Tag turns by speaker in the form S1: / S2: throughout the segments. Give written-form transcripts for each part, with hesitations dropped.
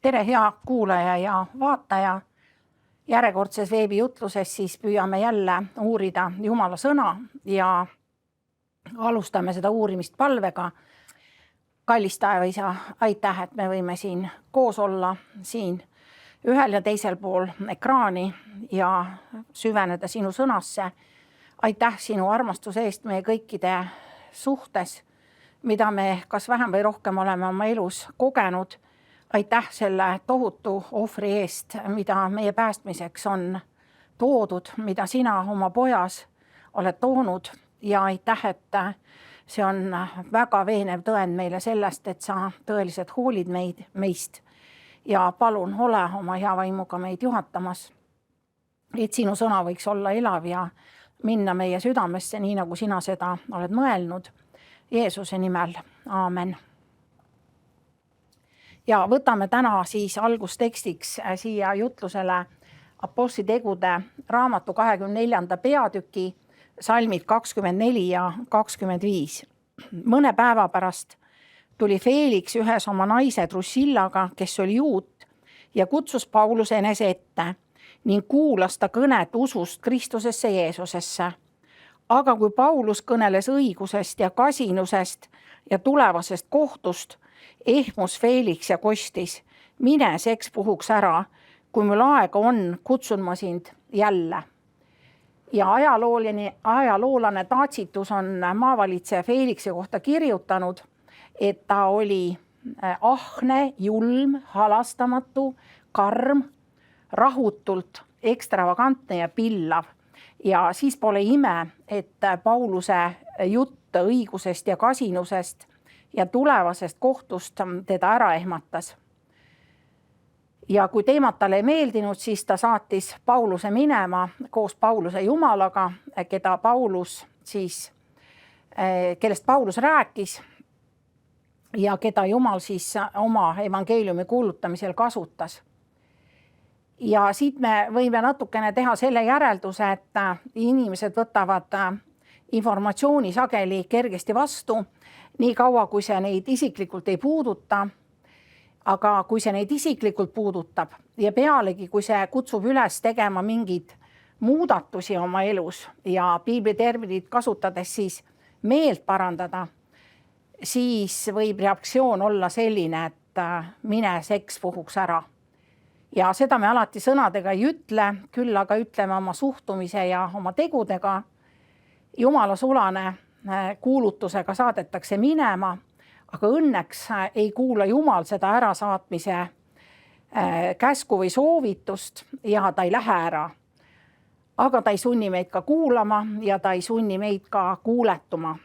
S1: Tere, hea kuulaja ja vaataja. Järjekordses veebijutluses siis püüame jälle uurida Jumala sõna ja alustame seda uurimist palvega. Kallis taevaisa, aitäh, et me võime siin koos olla, siin ühel ja teisel pool ekraani ja süveneda sinu sõnasse. Aitäh sinu armastuse eest meie kõikide suhtes, mida me kas vähem või rohkem oleme oma elus kogenud. Aitäh selle tohutu ohvri eest, mida meie päästmiseks on toodud, mida sina oma pojas oled toonud, ja aitäh, et see on väga veenev tõend meile sellest, et sa tõeliselt hoolid meist ja palun ole oma hea vaimuga meid juhatamas, et sinu sõna võiks olla elav ja minna meie südamesse, nii nagu sina seda oled mõelnud. Jeesuse nimel, aamen. Ja võtame täna siis algustekstiks siia jutlusele Apostlitegude raamatu 24. peatüki salmid 24 ja 25. Mõne päeva pärast tuli Felix ühes oma naise Drusillaga, kes oli juut, ja kutsus Pauluse enese ette ning kuulas ta kõnet usust Kristusesse Jeesusesse. Aga kui Paulus kõneles õigusest ja kasinusest ja tulevasest kohtust, ehmus Felix ja kostis: mine sekspuhuks ära, kui mul aega on, kutsun ma sind jälle. Ja ajaloolane Tacitus on maavalitseja Felixi kohta kirjutanud, et ta oli ahne, julm, halastamatu, karm, rahutult ekstravagantne ja pillav. Ja siis pole ime, et Pauluse jutt õigusest ja kasinusest ja tulevasest kohtust teda ära ehmatas. Ja kui teemad talle ei meeldinud, siis ta saatis Pauluse minema koos Pauluse Jumalaga, kellest Paulus rääkis ja keda Jumal siis oma evangeeliumi kuulutamisel kasutas. Ja siit me võime natukene teha selle järelduse, et inimesed võtavad informatsiooni sageli kergesti vastu, nii kaua kui see neid isiklikult ei puuduta. Aga kui see neid isiklikult puudutab ja pealegi, kui see kutsub üles tegema mingeid muudatusi oma elus ja piibliterminit kasutades siis meelt parandada, siis võib reaktsioon olla selline, et mine sekspuhuks ära. Ja seda me alati sõnadega ei ütle, küll aga ütleme oma suhtumise ja oma tegudega. Jumala sulane kuulutusega saadetakse minema, aga õnneks ei kuula Jumal seda ärasaatmise käsku või soovitust ja ta ei lähe ära. Aga ta ei sunni meid ka kuulama ja ta ei sunni meid ka kuuletuma.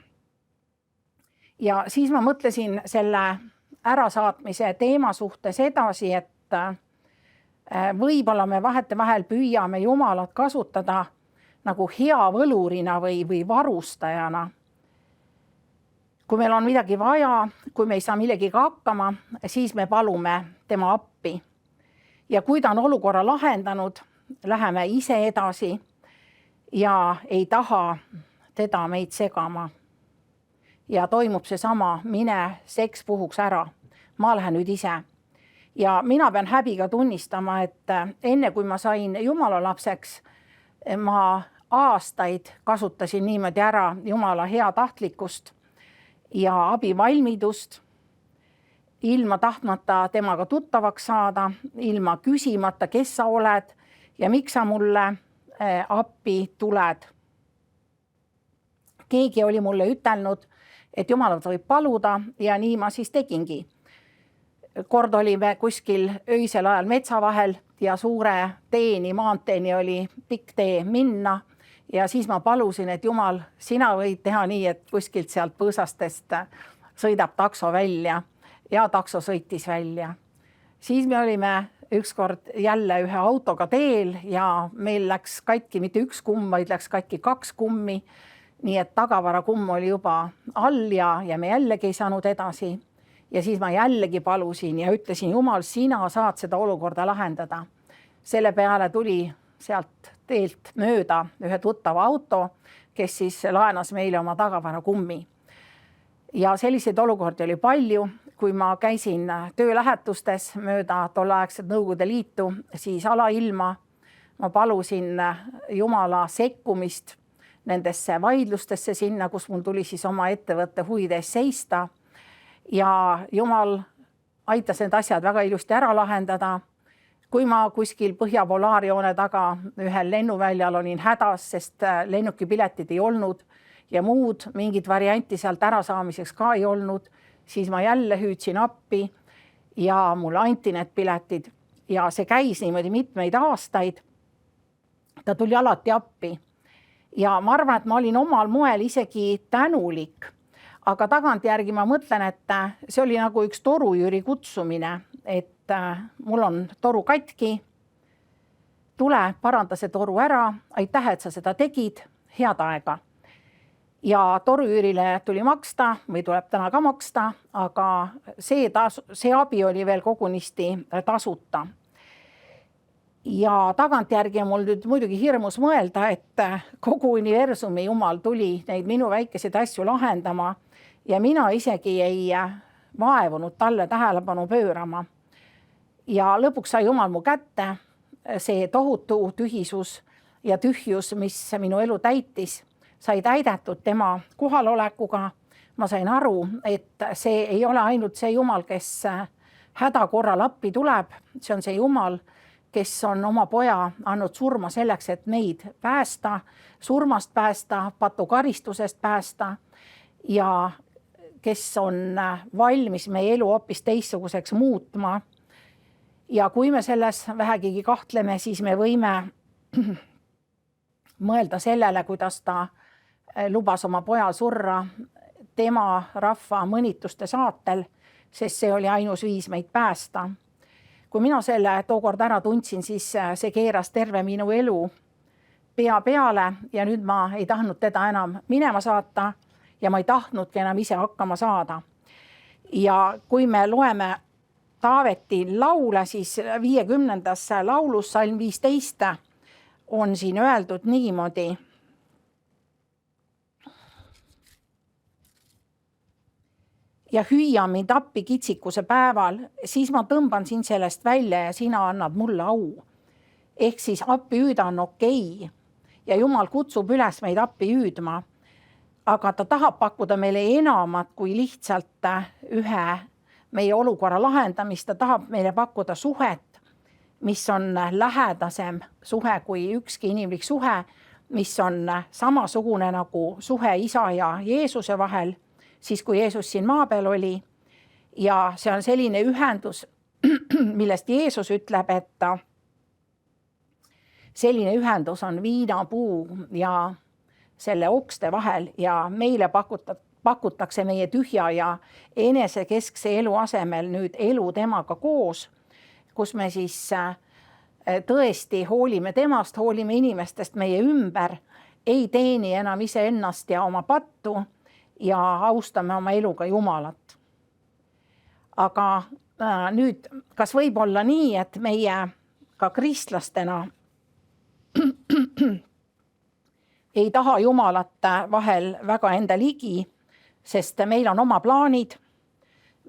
S1: Ja siis ma mõtlesin selle ärasaatmise teema suhtes edasi, et võib-olla me vahetevahel püüame Jumalat kasutada nagu hea võlurina või varustajana. Kui meil on midagi vaja, kui me ei saa millegagi hakkama, siis me palume tema appi. Ja kui ta on olukorra lahendanud, läheme ise edasi ja ei taha teda meid segama. Ja toimub seesama, mine sekspuhuks ära. Ma lähen nüüd ise. Ja mina pean häbiga tunnistama, et enne kui ma sain Jumala lapseks, ma aastaid kasutasin niimoodi ära Jumala heatahtlikkust ja abivalmidust, ilma tahtmata temaga tuttavaks saada, ilma küsimata, kes sa oled ja miks sa mulle appi tuled. Keegi oli mulle ütelnud, et Jumalat võib paluda ja nii ma siis tegingi. Kord olime kuskil öisel ajal metsa vahel ja suure maanteeni oli pikk tee minna. Ja siis ma palusin, et Jumal, sina võid teha nii, et kuskilt sealt põõsastest sõidab takso välja ja takso sõitis välja. Siis me olime ükskord jälle ühe autoga teel ja meil läks katki mitte üks kumm, vaid läks katki 2 kummi. Nii et tagavarakumm oli juba all ja me jällegi ei saanud edasi. Ja siis ma jällegi palusin ja ütlesin, Jumal, sina saad seda olukorda lahendada. Selle peale tuli sealt teelt mööda ühe tuttava auto, kes siis laenas meile oma tagavarakummi. Ja selliseid olukordi oli palju, kui ma käisin töölähetustes mööda tolleaegset Nõukogude Liitu, siis alailma ma palusin Jumala sekkumist nendesse vaidlustesse sinna, kus mul tuli siis oma ettevõtte huvide eest seista. Ja Jumal aitas need asjad väga ilusti ära lahendada. Kui ma kuskil Põhja-Polaarjoone taga ühel lennuväljal olin hädas, sest lennukipiletid ei olnud ja muud mingit varianti sealt ära saamiseks ka ei olnud, siis ma jälle hüüdsin appi ja mulle anti need piletid ja see käis niimoodi mitmeid aastaid. Ta tuli alati appi ja ma arvan, et ma olin omal moel isegi tänulik, aga tagantjärgi ma mõtlen, et see oli nagu üks torujüri kutsumine, et mul on toru katki, tule, paranda see toru ära, aitäh, et sa seda tegid, head aega. Ja torujüürile tuli maksta või tuleb täna ka maksta, aga see abi oli veel kogunisti tasuta. Ja tagantjärgi on mul nüüd muidugi hirmus mõelda, et kogu universumi Jumal tuli neid minu väikeseid asju lahendama ja mina isegi ei vaevunud talle tähelepanu pöörama. Ja lõpuks sai Jumal mu kätte see tohutu tühisus ja tühjus, mis minu elu täitis, sai täidetud tema kohalolekuga. Ma sain aru, et see ei ole ainult see Jumal, kes häda korral appi tuleb, see on see Jumal, kes on oma poja andnud surma selleks, et meid päästa, surmast päästa, patukaristusest päästa ja kes on valmis meie elu hoopis teistsuguseks muutma. Ja kui me selles vähegigi kahtleme, siis me võime mõelda sellele, kuidas ta lubas oma pojal surra tema rahva mõnituste saatel, sest see oli ainus viis meid päästa. Kui mina selle tookord ära tundsin, siis see keeras terve minu elu pea peale ja nüüd ma ei tahtnud teda enam minema saata ja ma ei tahtnudki enam ise hakkama saada. Ja kui me loeme Taaveti laule, siis 50. laulus salm 15 on siin öeldud niimoodi. Ja hüüa mind appi kitsikuse päeval, siis ma tõmban sind sellest välja ja sina annad mulle au. Ehk siis appi hüüda on okei. Ja Jumal kutsub üles meid appi hüüdma, aga ta tahab pakkuda meile enamat kui lihtsalt ühe meie olukorra lahendamist. Ta tahab meile pakkuda suhet, mis on lähedasem suhe kui ükski inimlik suhe, mis on samasugune nagu suhe isa ja Jeesuse vahel, siis kui Jeesus siin maa peal oli. Ja see on selline ühendus, millest Jeesus ütleb, et selline ühendus on viinapuu ja selle okste vahel ja meile pakutakse meie tühja ja enesekeskse elu asemel nüüd elu temaga koos, kus me siis tõesti hoolime temast, hoolime inimestest meie ümber, ei teeni enam iseennast ja oma pattu ja austame oma eluga Jumalat. Aga nüüd, kas võib olla nii, et meie ka kristlastena ei taha Jumalat vahel väga enda ligi, sest meil on oma plaanid,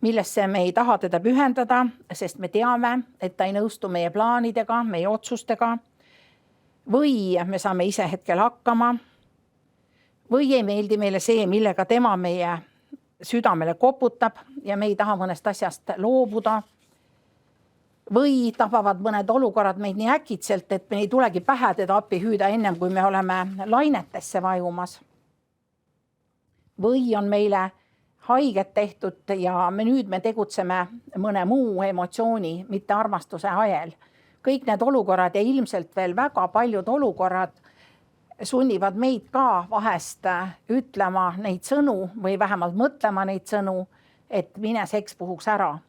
S1: millesse me ei taha teda pühendada, sest me teame, et ta ei nõustu meie plaanidega, meie otsustega, või me saame ise hetkel hakkama, või ei meeldi meile see, millega tema meie südamele koputab ja me ei taha mõnest asjast loobuda, või tabavad mõned olukorrad meid nii äkitselt, et me ei tulegi pähe teda appi hüüda ennem, kui me oleme lainetesse vajumas. Või on meile haiget tehtud ja nüüd me tegutseme mõne muu emotsiooni, mitte armastuse ajel. Kõik need olukorrad ja ilmselt veel väga paljud olukorrad sunnivad meid ka vahest ütlema neid sõnu või vähemalt mõtlema neid sõnu, et mine seks puhuks ära.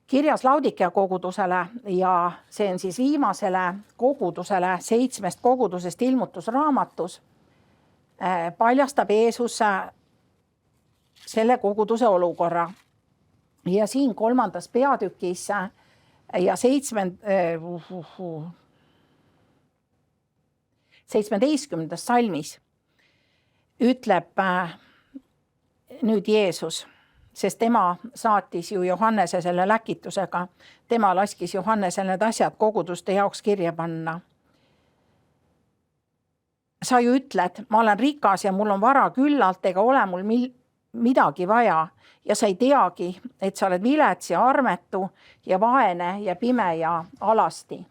S1: Kirjas Laudikea kogudusele ja see on siis viimasele kogudusele 7 kogudusest ilmutusraamatus paljastab Jeesus selle koguduse olukorra. Ja siin 3. peatükis ja 17. salmis ütleb nüüd Jeesus sest tema saatis ju Johannese selle läkitusega. Tema laskis Johannesel need asjad koguduste jaoks kirja panna. Sa ju ütled, ma olen rikas ja mul on vara küllalt, ega ole mul midagi vaja ja sa ei teagi, et sa oled vilets ja armetu ja vaene ja pime ja alasti.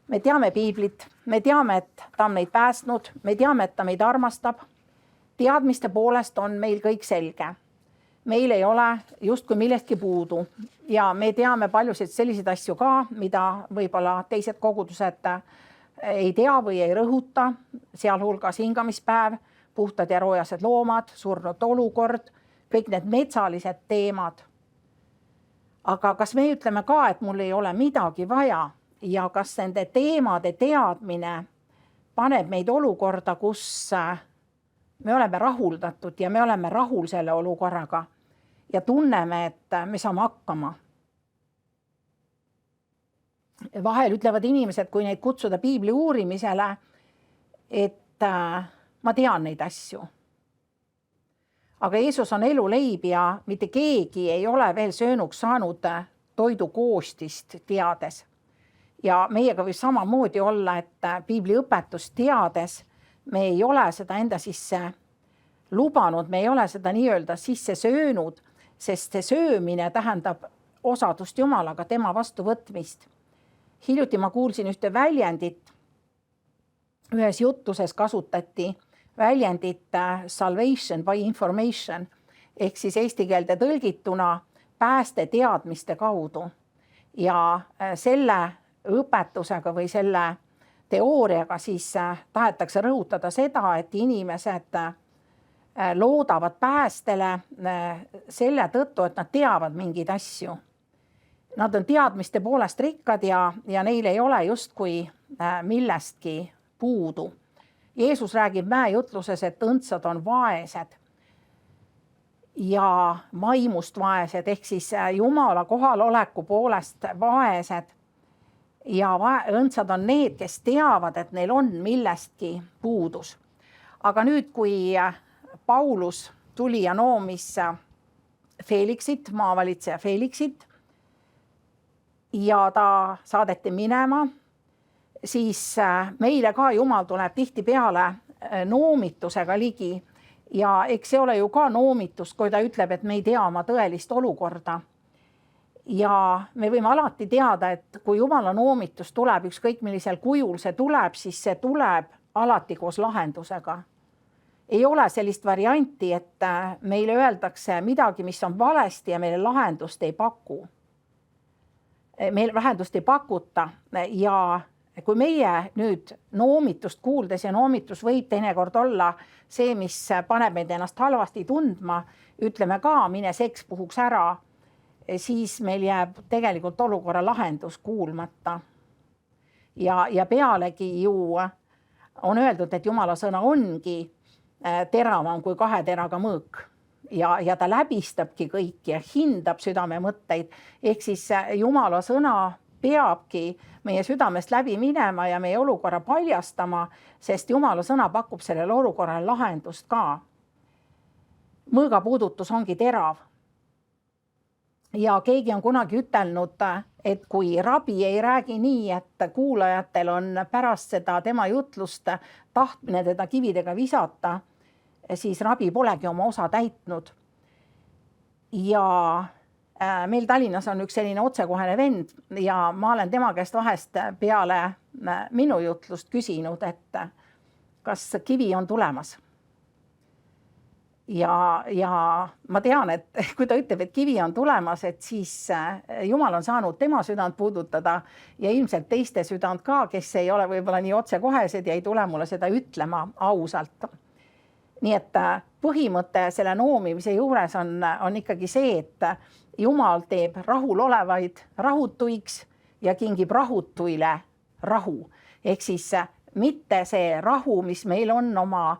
S1: Me teame piiblit, me teame, et ta on meid päästnud, me teame, et ta meid armastab. Teadmiste poolest on meil kõik selge. Meil ei ole justkui millestki puudu ja me teame paljusid selliseid asju ka, mida võib-olla teised kogudused ei tea või ei rõhuta, sealhulgas hingamispäev, puhtad ja roojased loomad, surnud olukord, kõik need metsalised teemad. Aga kas me ütleme ka, et mul ei ole midagi vaja ja kas nende teemade teadmine paneb meid olukorda, kus me oleme rahuldatud ja me oleme rahul selle olukorraga ja tunneme, et me saame hakkama. Vahel ütlevad inimesed, kui neid kutsuda piibli uurimisele, et ma tean neid asju. Aga Jeesus on eluleib ja mitte keegi ei ole veel söönuks saanud toidu koostist teades. Ja meiega võib samamoodi olla, et piibli õpetust teades me ei ole seda enda sisse lubanud, me ei ole seda nii-öelda sisse söönud, sest see söömine tähendab osadust Jumalaga, tema vastuvõtmist. Hiljuti ma kuulsin ühte väljendit, ühes jutluses kasutati väljendit salvation by information, ehk siis eesti keelde tõlgituna pääste teadmiste kaudu. Ja selle õpetusega või selle teooriaga siis tahetakse rõhutada seda, et inimesed loodavad päästele selle tõttu, et nad teavad mingeid asju. Nad on teadmiste poolest rikkad ja neil ei ole justkui millestki puudu. Jeesus räägib mäejutluses, et õndsad on vaesed ja maimust vaesed, ehk siis Jumala kohaloleku poolest vaesed. Ja õndsad on need, kes teavad, et neil on millestki puudus. Aga nüüd, kui Paulus tuli ja noomis Felixit, maavalitseja Felixit, ja ta saadeti minema, siis meile ka Jumal tuleb tihtipeale noomitusega ligi. Ja eks see ole ju ka noomitus, kui ta ütleb, et me ei tea oma tõelist olukorda. Ja me võime alati teada, et kui Jumala noomitus tuleb, ükskõik millisel kujul see tuleb, siis see tuleb alati koos lahendusega. Ei ole sellist varianti, et meile öeldakse midagi, mis on valesti ja meile lahendust ei paku. Meil lahendust ei pakuta ja kui meie nüüd noomitust kuuldes ja noomitus võib teinekord olla see, mis paneb meid ennast halvasti tundma, ütleme ka, mine seks puhuks ära, siis meil jääb tegelikult olukorra lahendus kuulmata. Ja pealegi ju on öeldud, et Jumala sõna ongi teravam kui 2 teraga mõõk. Ja ta läbistabki kõiki ja hindab südame mõtteid. Ehk siis Jumala sõna peabki meie südamest läbi minema ja meie olukorra paljastama, sest Jumala sõna pakub sellele olukorrale lahendust ka. Mõõga puudutus ongi terav. Ja keegi on kunagi ütelnud, et kui rabi ei räägi nii, et kuulajatel on pärast seda tema jutlust tahtmine teda kividega visata, siis rabi polegi oma osa täitnud. Ja meil Tallinnas on üks selline otsekohene vend ja ma olen tema käest vahest peale minu jutlust küsinud, et kas kivi on tulemas. Ja ma tean, et kui ta ütleb, et kivi on tulemas, et siis Jumal on saanud tema südant puudutada ja ilmselt teiste südant ka, kes ei ole võib-olla nii otsekohesed ja ei tule mulle seda ütlema ausalt. Nii et põhimõte selle noomimise juures on ikkagi see, et Jumal teeb rahul olevaid rahutuiks ja kingib rahutuile rahu. Ehk siis mitte see rahu, mis meil on oma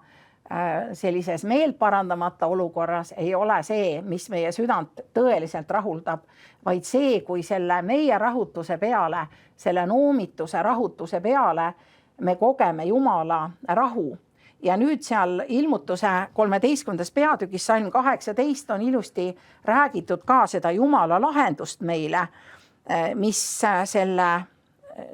S1: sellises meelt parandamata olukorras, ei ole see, mis meie südant tõeliselt rahuldab, vaid see, kui selle meie rahutuse peale, selle noomituse rahutuse peale me kogeme Jumala rahu. Ja nüüd seal ilmutuse 13. peatükis salm 18 on ilusti räägitud ka seda Jumala lahendust meile, mis selle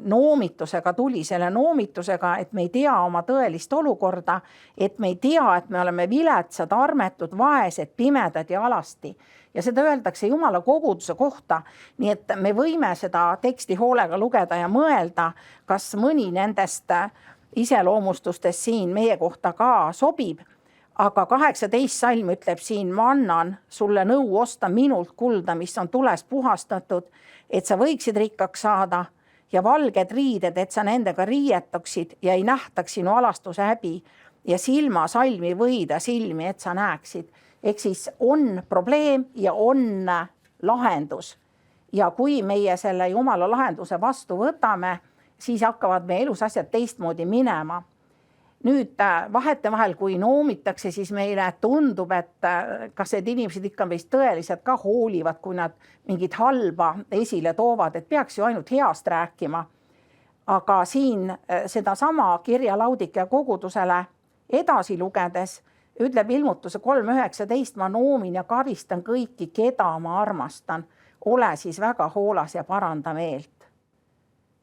S1: noomitusega tuli, selle noomitusega, et me ei tea oma tõelist olukorda, et me ei tea, et me oleme viletsad, armetud, vaesed, pimedad ja alasti. Ja seda öeldakse Jumala koguduse kohta, nii et me võime seda teksti hoolega lugeda ja mõelda, kas mõni nendest iseloomustustest siin meie kohta ka sobib. Aga 18 salm ütleb siin, ma annan sulle nõu osta minult kulda, mis on tules puhastatud, et sa võiksid rikkaks saada ja valged riided, et sa nendega riietuksid ja ei nähtaks sinu alastuse häbi ja silmasalmi võida silmi, et sa näeksid. Ehk siis on probleem ja on lahendus. Ja kui meie selle Jumala lahenduse vastu võtame, siis hakkavad meie elus asjad teistmoodi minema. Nüüd vahetevahel, kui noomitakse, siis meile tundub, et kas need inimesed ikka meist tõeliselt ka hoolivad, kui nad mingit halba esile toovad, et peaks ju ainult heast rääkima. Aga siin sedasama kirja Laudikea kogudusele edasi lugedes ütleb ilmutuse 3.19, ma noomin ja karistan kõiki, keda ma armastan. Ole siis väga hoolas ja paranda meelt.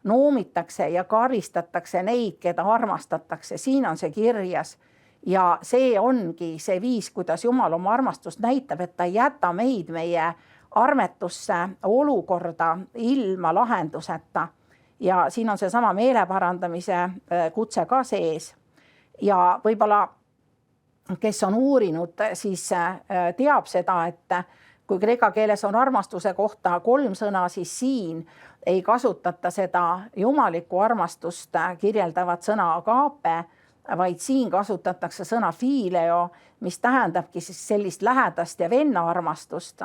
S1: Noomitakse ja karistatakse neid, keda armastatakse. Siin on see kirjas ja see ongi see viis, kuidas Jumal oma armastust näitab, et ta ei jäta meid meie armetusse olukorda ilma lahenduseta. Ja siin on see sama meeleparandamise kutse ka sees. Ja võib-olla, kes on uurinud, siis teab seda, et kui kreeka keeles on armastuse kohta 3 sõna, siis siin ei kasutata seda jumalikku armastust kirjeldavat sõna agape, vaid siin kasutatakse sõna fileo, mis tähendabki siis sellist lähedast ja venna armastust.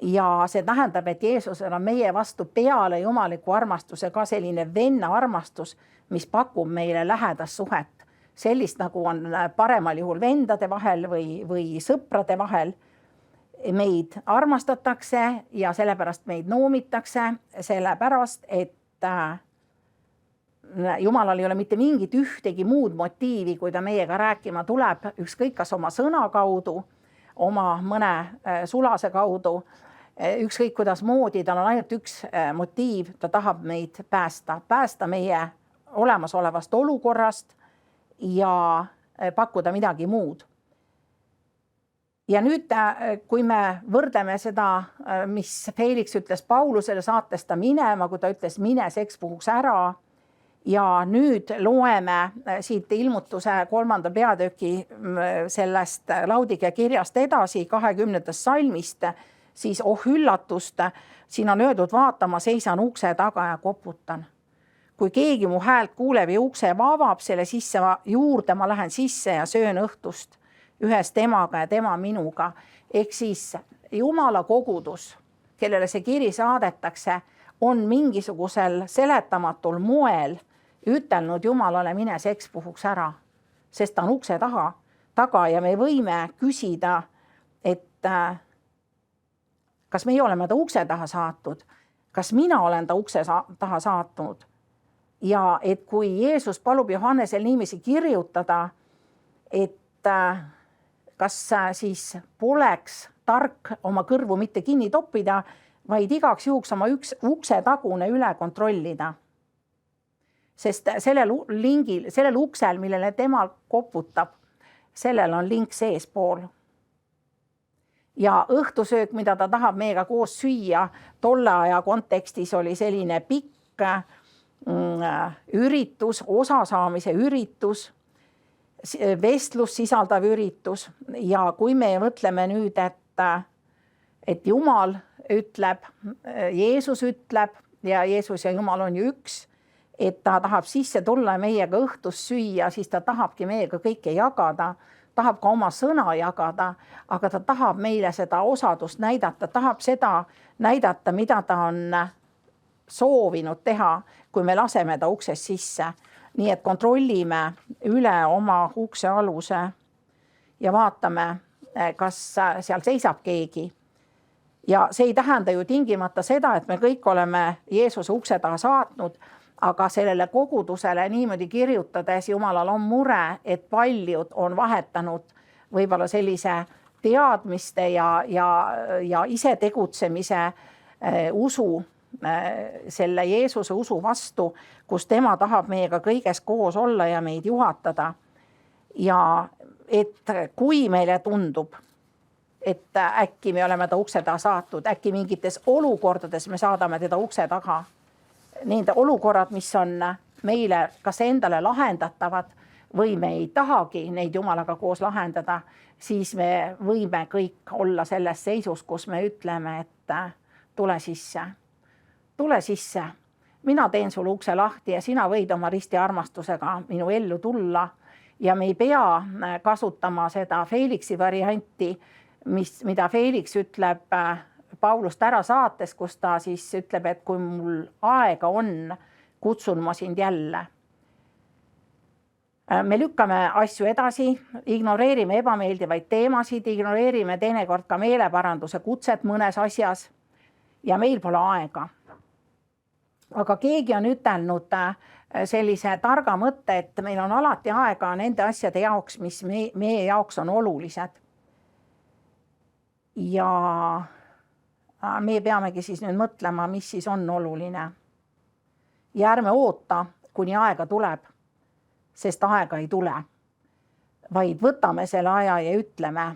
S1: Ja see tähendab, et Jeesusel on meie vastu peale jumaliku armastuse ka selline venna armastus, mis pakub meile lähedast suhet. Sellist nagu on paremal juhul vendade vahel või sõprade vahel. Meid armastatakse ja sellepärast meid noomitakse, sellepärast, et Jumalal ei ole mitte mingit ühtegi muud motiivi, kui ta meiega rääkima tuleb, ükskõik kas oma sõna kaudu, oma mõne sulase kaudu, ükskõik kuidas moodi, tal on ainult üks motiiv, ta tahab meid päästa meie olemasolevast olukorrast ja pakkuda midagi muud. Ja nüüd, kui me võrdleme seda, mis Felix ütles Paulusele, saates ta minema, kui ta ütles, mine seks puhuks ära. Ja nüüd loeme siit ilmutuse 3. peatüki sellest Laudikea kirjast edasi 20. salmist, siis üllatust, siin on öeldud, vaata, ma seisan ukse taga ja koputan. Kui keegi mu häält kuuleb ja ukse avab, selle sisse juurde ma lähen sisse ja söön õhtust ühes temaga ja tema minuga. Ehk siis Jumala kogudus, kellele see kiri saadetakse, on mingisugusel seletamatul moel ütelnud Jumalale, mine seks puhuks ära, sest ta on ukse taga ja me võime küsida, et kas meie oleme ta ukse taha saatnud, kas mina olen ta ukse taha saatnud. Ja et kui Jeesus palub Johannesel niiviisi kirjutada, et kas siis poleks tark oma kõrvu mitte kinni toppida, vaid igaks juhuks oma ukse tagune üle kontrollida. Sest sellel uksel, millele tema koputab, sellel on link seespool. Ja õhtusöök, mida ta tahab meiega koos süüa, tolle aja kontekstis oli selline pikk üritus, osasaamise üritus, vestlus sisaldav üritus. Ja kui me mõtleme nüüd, et Jumal ütleb, Jeesus ütleb ja Jeesus ja Jumal on ju üks, et ta tahab sisse tulla meiega õhtus süüa, siis ta tahabki meiega kõike jagada, tahab ka oma sõna jagada, aga ta tahab meile seda osadust näidata, tahab seda näidata, mida ta on soovinud teha, kui me laseme ta uksest sisse. Nii et kontrollime üle oma ukse aluse ja vaatame, kas seal seisab keegi. Ja see ei tähenda ju tingimata seda, et me kõik oleme Jeesuse ukse taha saatnud, aga sellele kogudusele niimoodi kirjutades Jumalal on mure, et paljud on vahetanud võib-olla sellise teadmiste ja ise tegutsemise usu, selle Jeesuse usu vastu, kus tema tahab meiega kõiges koos olla ja meid juhatada. Ja et kui meile tundub, et äkki me oleme ta ukse taha saatud, äkki mingites olukordades me saadame teda ukse taga, nende olukorrad, mis on meile kas endale lahendatavad või me ei tahagi neid Jumalaga koos lahendada, siis me võime kõik olla selles seisus, kus me ütleme, et tule sisse, mina teen sulle ukse lahti ja sina võid oma risti armastusega minu ellu tulla ja me ei pea kasutama seda Felixi varianti, mida Felix ütleb Paulust ära saates, kus ta siis ütleb, et kui mul aega on, kutsun ma sind jälle. Me lükkame asju edasi, ignoreerime ebameeldivaid teemasid, ignoreerime teinekord ka meeleparanduse kutset mõnes asjas ja meil pole aega. Aga keegi on ütelnud sellise targa mõtte, et meil on alati aega nende asjade jaoks, mis meie jaoks on olulised. Ja me peamegi siis nüüd mõtlema, mis siis on oluline. Ja ärme oota, kuni aega tuleb, sest aega ei tule. Vaid võtame selle aja ja ütleme,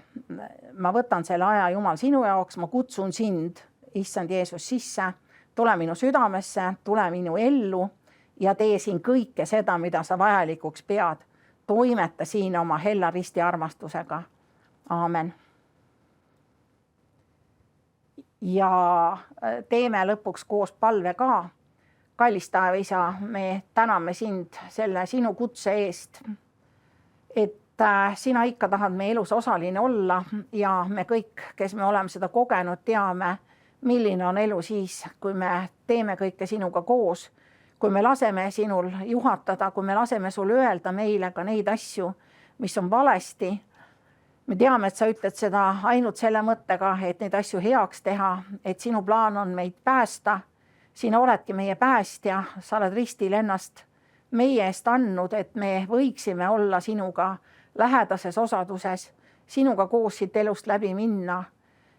S1: ma võtan selle aja, Jumal, sinu jaoks, ma kutsun sind, Issand Jeesus, sisse, tule minu südamesse, tule minu ellu ja tee siin kõike seda, mida sa vajalikuks pead. Toimeta siin oma hella risti armastusega. Aamen. Ja teeme lõpuks koos palve ka. Kallis taevaisa, me täname sind selle sinu kutse eest, et sina ikka tahad meie elus osaline olla ja me kõik, kes me oleme seda kogenud, teame, milline on elu siis, kui me teeme kõike sinuga koos, kui me laseme sinul juhatada, kui me laseme sul öelda meile ka neid asju, mis on valesti. Me teame, et sa ütled seda ainult selle mõttega, et neid asju heaks teha, et sinu plaan on meid päästa. Sina oledki meie päästja, sa oled ristil ennast meie eest andnud, et me võiksime olla sinuga lähedases osaduses, sinuga koos siit elust läbi minna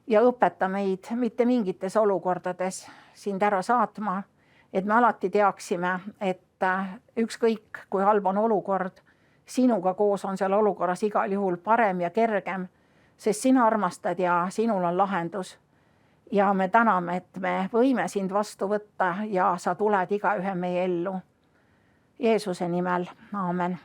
S1: ja õpeta meid mitte mingites olukordades sind ära saatma, et me alati teaksime, et ükskõik kui halb on olukord, sinuga koos on seal olukorras igal juhul parem ja kergem, sest sina armastad ja sinul on lahendus. Ja me täname, et me võime sind vastu võtta ja sa tuled igaühe meie ellu. Jeesuse nimel, aamen.